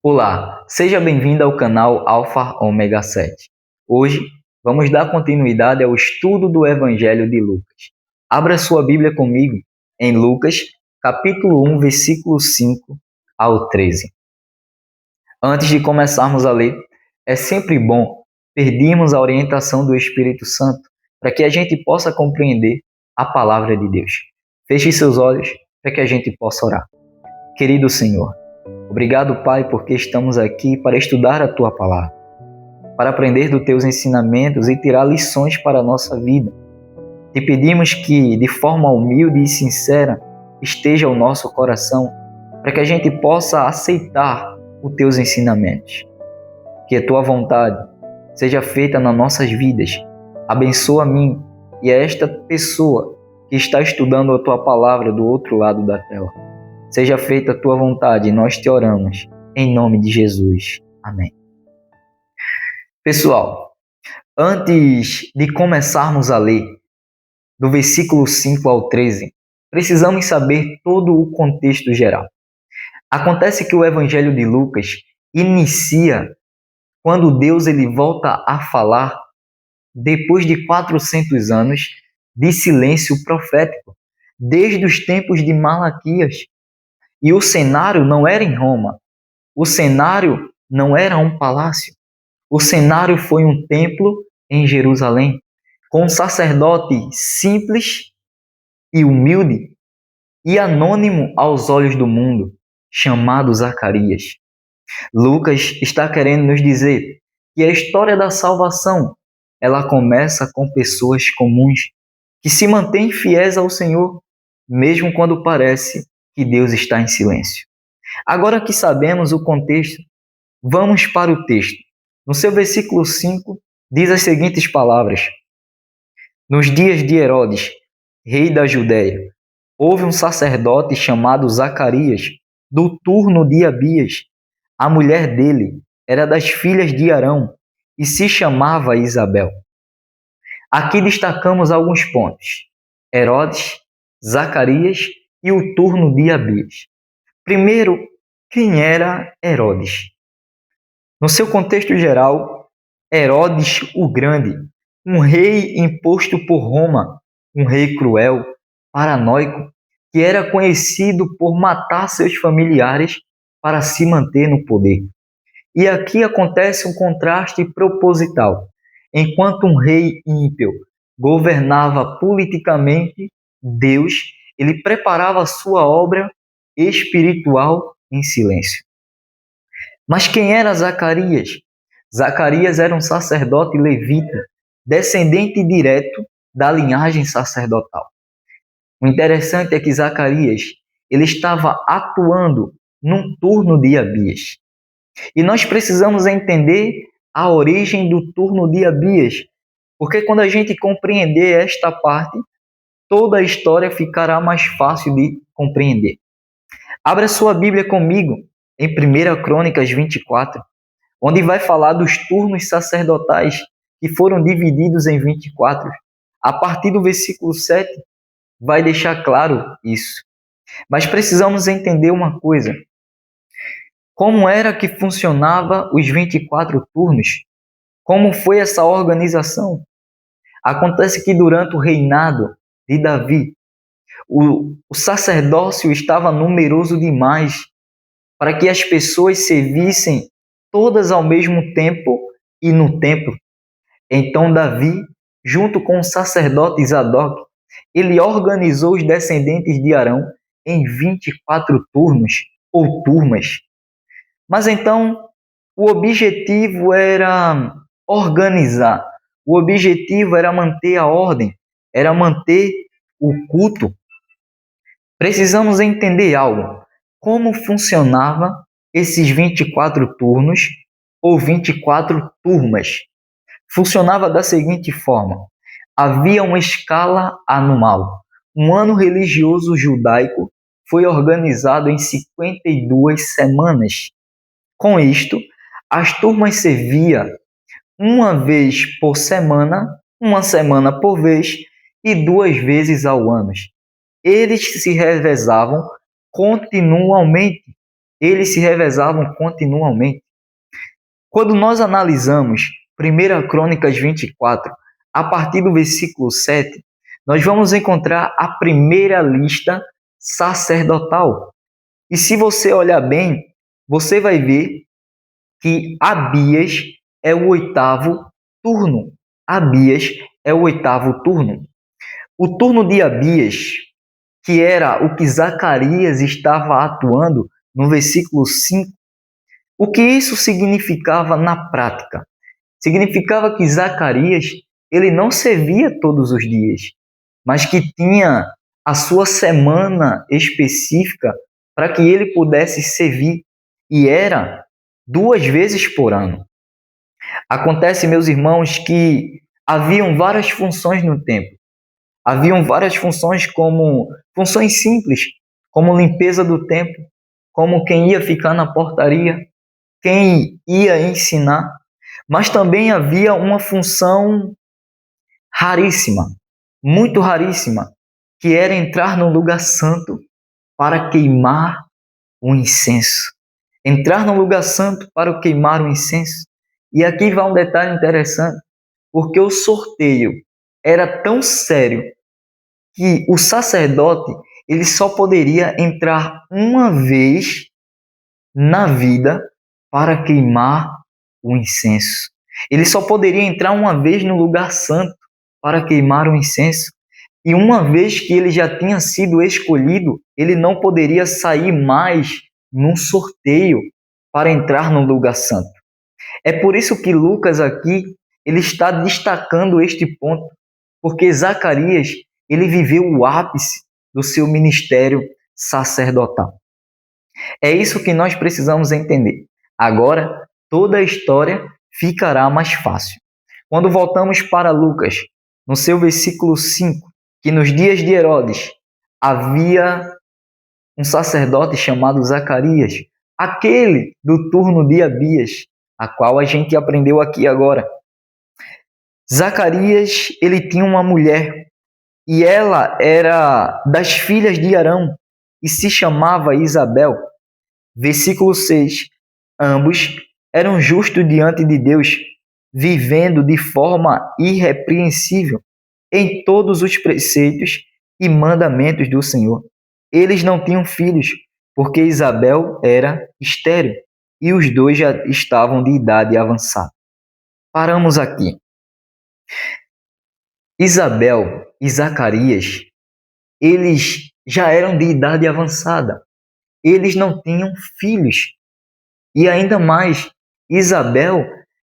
Olá, seja bem-vindo ao canal Alfa Ômega 7. Hoje vamos dar continuidade ao estudo do Evangelho de Lucas. Abra sua Bíblia comigo em Lucas, capítulo 1, versículo 5 ao 13. Antes de começarmos a ler, é sempre bom pedirmos a orientação do Espírito Santo para que a gente possa compreender a palavra de Deus. Feche seus olhos para que a gente possa orar. Querido Senhor, obrigado, Pai, porque estamos aqui para estudar a Tua Palavra, para aprender dos Teus ensinamentos e tirar lições para a nossa vida. Te pedimos que, de forma humilde e sincera, esteja o nosso coração, para que a gente possa aceitar os Teus ensinamentos. Que a Tua vontade seja feita nas nossas vidas. Abençoa a mim e a esta pessoa que está estudando a Tua Palavra do outro lado da tela. Seja feita a Tua vontade, nós te oramos, em nome de Jesus. Amém. Pessoal, antes de começarmos a ler, do versículo 5 ao 13, precisamos saber todo o contexto geral. Acontece que o Evangelho de Lucas inicia quando Deus volta a falar depois de 400 anos de silêncio profético, desde os tempos de Malaquias. E o cenário não era em Roma, o cenário não era um palácio, o cenário foi um templo em Jerusalém, com um sacerdote simples e humilde e anônimo aos olhos do mundo, chamado Zacarias. Lucas está querendo nos dizer que a história da salvação, ela começa com pessoas comuns, que se mantêm fiéis ao Senhor, mesmo quando parece que Deus está em silêncio. Agora que sabemos o contexto, vamos para o texto. No seu versículo 5, diz as seguintes palavras: Nos dias de Herodes, rei da Judéia, houve um sacerdote chamado Zacarias, do turno de Abias. A mulher dele era das filhas de Arão e se chamava Isabel. Aqui destacamos alguns pontos: Herodes, Zacarias e o turno de Abias. Primeiro, quem era Herodes? No seu contexto geral, Herodes o Grande, um rei imposto por Roma, um rei cruel, paranoico, que era conhecido por matar seus familiares para se manter no poder. E aqui acontece um contraste proposital. Enquanto um rei ímpio governava politicamente, Deus, ele preparava a sua obra espiritual em silêncio. Mas quem era Zacarias? Zacarias era um sacerdote levita, descendente direto da linhagem sacerdotal. O interessante é que Zacarias, ele estava atuando num turno de Abias. E nós precisamos entender a origem do turno de Abias, porque quando a gente compreender esta parte, toda a história ficará mais fácil de compreender. Abra sua Bíblia comigo em 1 Crônicas 24, onde vai falar dos turnos sacerdotais que foram divididos em 24. A partir do versículo 7, vai deixar claro isso. Mas precisamos entender uma coisa: como era que funcionava os 24 turnos? Como foi essa organização? Acontece que durante o reinado de Davi, o sacerdócio estava numeroso demais para que as pessoas servissem todas ao mesmo tempo e no templo. Então Davi, junto com o sacerdote Zadok, ele organizou os descendentes de Arão em 24 turnos ou turmas. Mas então o objetivo era organizar, o objetivo era manter a ordem, era manter o culto. Precisamos entender algo: como funcionava esses 24 turnos ou 24 turmas. Funcionava da seguinte forma: havia uma escala anual. Um ano religioso judaico foi organizado em 52 semanas. Com isto, as turmas serviam uma vez por semana, uma semana por vez e 2 vezes ao ano. Eles se revezavam continuamente. eles se revezavam continuamente. Quando nós analisamos 1 Crônicas 24, a partir do versículo 7, nós vamos encontrar a primeira lista sacerdotal. E se você olhar bem, você vai ver que Abias é o oitavo turno. Abias é o oitavo turno. O turno de Abias, que era o que Zacarias estava atuando no versículo 5, o que isso significava na prática? Significava que Zacarias ele não servia todos os dias, mas que tinha a sua semana específica para que ele pudesse servir, e era 2 vezes por ano. Acontece, meus irmãos, que haviam várias funções no templo. Haviam várias funções, como funções simples, como limpeza do templo, como quem ia ficar na portaria, quem ia ensinar, mas também havia uma função raríssima, muito raríssima, que era entrar no lugar santo para queimar o incenso. Entrar no lugar santo para queimar o incenso. E aqui vai um detalhe interessante, porque o sorteio era tão sério que o sacerdote ele só poderia entrar uma vez na vida para queimar o incenso. Ele só poderia entrar uma vez no lugar santo para queimar o incenso. E uma vez que ele já tinha sido escolhido, ele não poderia sair mais num sorteio para entrar no lugar santo. É por isso que Lucas aqui ele está destacando este ponto, porque Zacarias ele viveu o ápice do seu ministério sacerdotal. É isso que nós precisamos entender. Agora, toda a história ficará mais fácil. Quando voltamos para Lucas, no seu versículo 5, que nos dias de Herodes havia um sacerdote chamado Zacarias, aquele do turno de Abias, a qual a gente aprendeu aqui agora. Zacarias, ele tinha uma mulher, e ela era das filhas de Arão, e se chamava Isabel. Versículo 6. Ambos eram justos diante de Deus, vivendo de forma irrepreensível em todos os preceitos e mandamentos do Senhor. Eles não tinham filhos, porque Isabel era estéril, e os dois já estavam de idade avançada. Paramos aqui. Isabel e Zacarias, eles já eram de idade avançada. Eles não tinham filhos. E ainda mais, Isabel,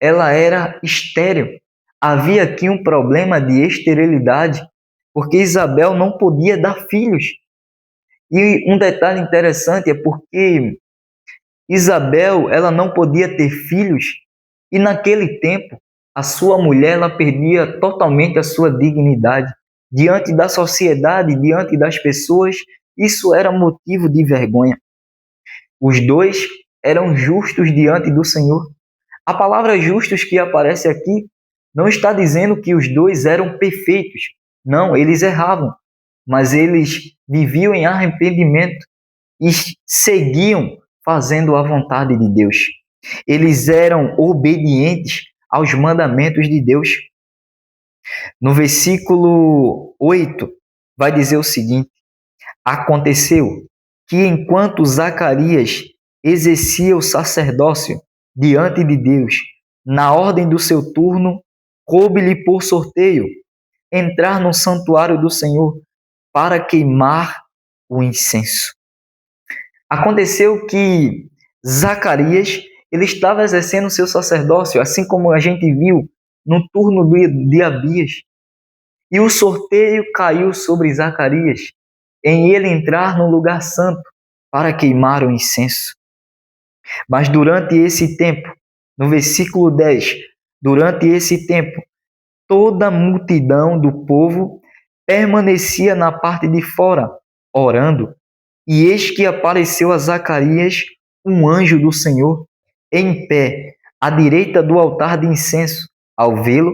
ela era estéril. Havia aqui um problema de esterilidade, porque Isabel não podia dar filhos. E um detalhe interessante é porque Isabel, ela não podia ter filhos, e naquele tempo, a sua mulher, ela perdia totalmente a sua dignidade diante da sociedade, diante das pessoas. Isso era motivo de vergonha. Os dois eram justos diante do Senhor. A palavra justos que aparece aqui não está dizendo que os dois eram perfeitos. Não, eles erravam, mas eles viviam em arrependimento e seguiam fazendo a vontade de Deus. Eles eram obedientes aos mandamentos de Deus. No versículo 8, vai dizer o seguinte: aconteceu que enquanto Zacarias exercia o sacerdócio diante de Deus, na ordem do seu turno, coube-lhe por sorteio entrar no santuário do Senhor para queimar o incenso. Aconteceu que Zacarias ele estava exercendo o seu sacerdócio, assim como a gente viu no turno de Abias. E o sorteio caiu sobre Zacarias, em ele entrar no lugar santo para queimar o incenso. Mas durante esse tempo, no versículo 10, durante esse tempo, toda a multidão do povo permanecia na parte de fora, orando. E eis que apareceu a Zacarias um anjo do Senhor, em pé, à direita do altar de incenso. Ao vê-lo,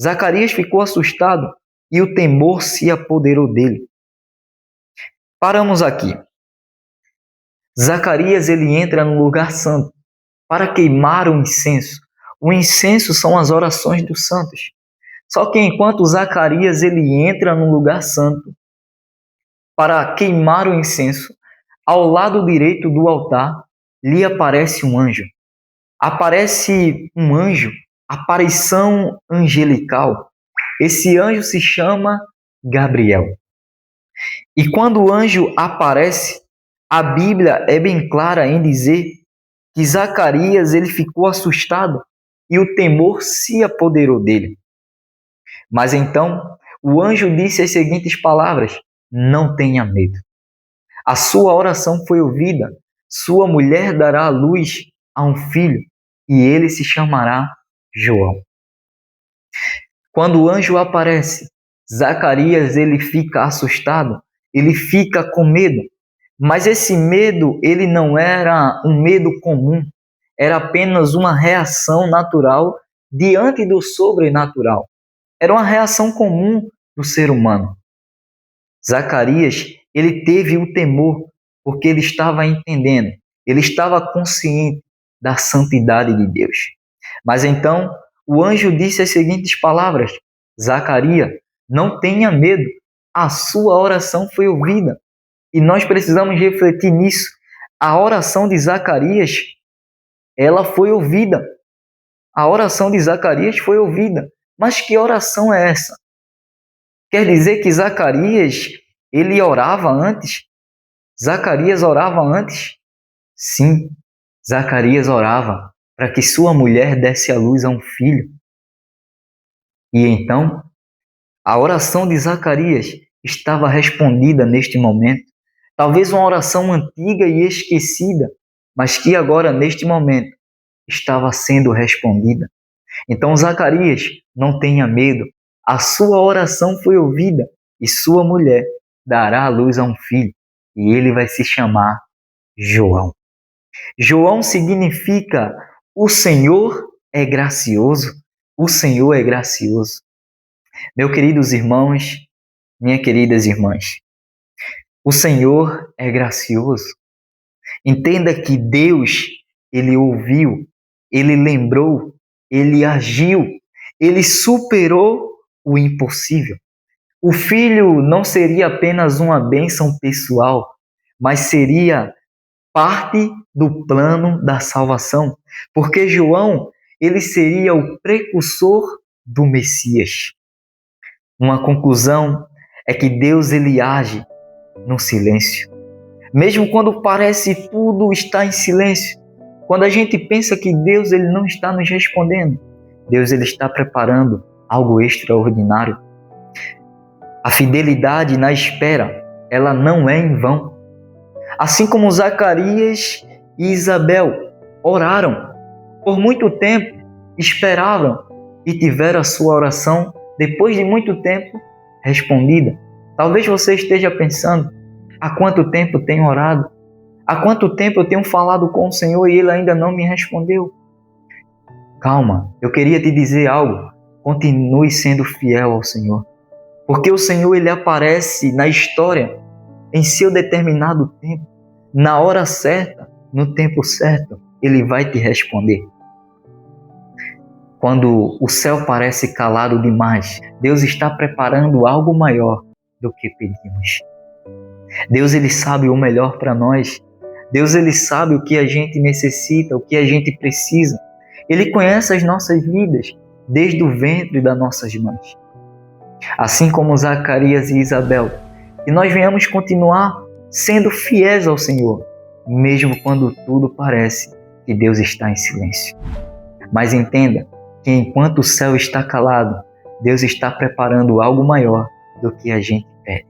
Zacarias ficou assustado e o temor se apoderou dele. Paramos aqui. Zacarias ele entra no lugar santo para queimar o incenso. O incenso são as orações dos santos. Só que enquanto Zacarias ele entra no lugar santo para queimar o incenso, ao lado direito do altar lhe aparece um anjo. Aparece um anjo, aparição angelical. Esse anjo se chama Gabriel. E quando o anjo aparece, a Bíblia é bem clara em dizer que Zacarias ele ficou assustado e o temor se apoderou dele. Mas então o anjo disse as seguintes palavras: não tenha medo. A sua oração foi ouvida. Sua mulher dará à luz a um filho e ele se chamará João. Quando o anjo aparece, Zacarias ele fica assustado, ele fica com medo. Mas esse medo, ele não era um medo comum, era apenas uma reação natural diante do sobrenatural. Era uma reação comum do ser humano. Zacarias, ele teve o temor, porque ele estava entendendo, ele estava consciente da santidade de Deus. Mas então, o anjo disse as seguintes palavras: Zacarias, não tenha medo, a sua oração foi ouvida. E nós precisamos refletir nisso. A oração de Zacarias, ela foi ouvida. A oração de Zacarias foi ouvida. Mas que oração é essa? Quer dizer que Zacarias, ele orava antes? Zacarias orava antes? Sim, Zacarias orava para que sua mulher desse à luz a um filho. E então, a oração de Zacarias estava respondida neste momento. Talvez uma oração antiga e esquecida, mas que agora, neste momento, estava sendo respondida. Então, Zacarias, não tenha medo, a sua oração foi ouvida e sua mulher dará à luz a um filho e ele vai se chamar João. João significa o Senhor é gracioso, o Senhor é gracioso. Meus queridos irmãos, minhas queridas irmãs, o Senhor é gracioso. Entenda que Deus, ele ouviu, ele lembrou, ele agiu, ele superou o impossível. O filho não seria apenas uma bênção pessoal, mas seria parte do plano da salvação, porque João, ele seria o precursor do Messias. Uma conclusão é que Deus ele age no silêncio. Mesmo quando parece tudo está em silêncio, quando a gente pensa que Deus ele não está nos respondendo, Deus ele está preparando algo extraordinário. A fidelidade na espera, ela não é em vão. Assim como Zacarias e Isabel oraram por muito tempo, esperavam e tiveram a sua oração, depois de muito tempo, respondida. Talvez você esteja pensando: há quanto tempo eu tenho orado? Há quanto tempo eu tenho falado com o Senhor e Ele ainda não me respondeu? Calma, eu queria te dizer algo. Continue sendo fiel ao Senhor. Porque o Senhor ele aparece na história em seu determinado tempo. Na hora certa, no tempo certo, Ele vai te responder. Quando o céu parece calado demais, Deus está preparando algo maior do que pedimos. Deus ele sabe o melhor para nós. Deus ele sabe o que a gente necessita, o que a gente precisa. Ele conhece as nossas vidas desde o ventre das nossas mães. Assim como Zacarias e Isabel, que nós venhamos continuar sendo fiéis ao Senhor, mesmo quando tudo parece que Deus está em silêncio. Mas entenda que enquanto o céu está calado, Deus está preparando algo maior do que a gente pede.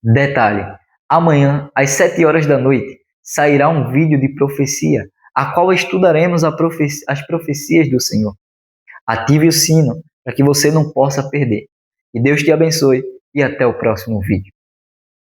Detalhe, amanhã, às 7 horas da noite, sairá um vídeo de profecia, a qual estudaremos as profecias do Senhor. Ative o sino para que você não possa perder. Que Deus te abençoe e até o próximo vídeo.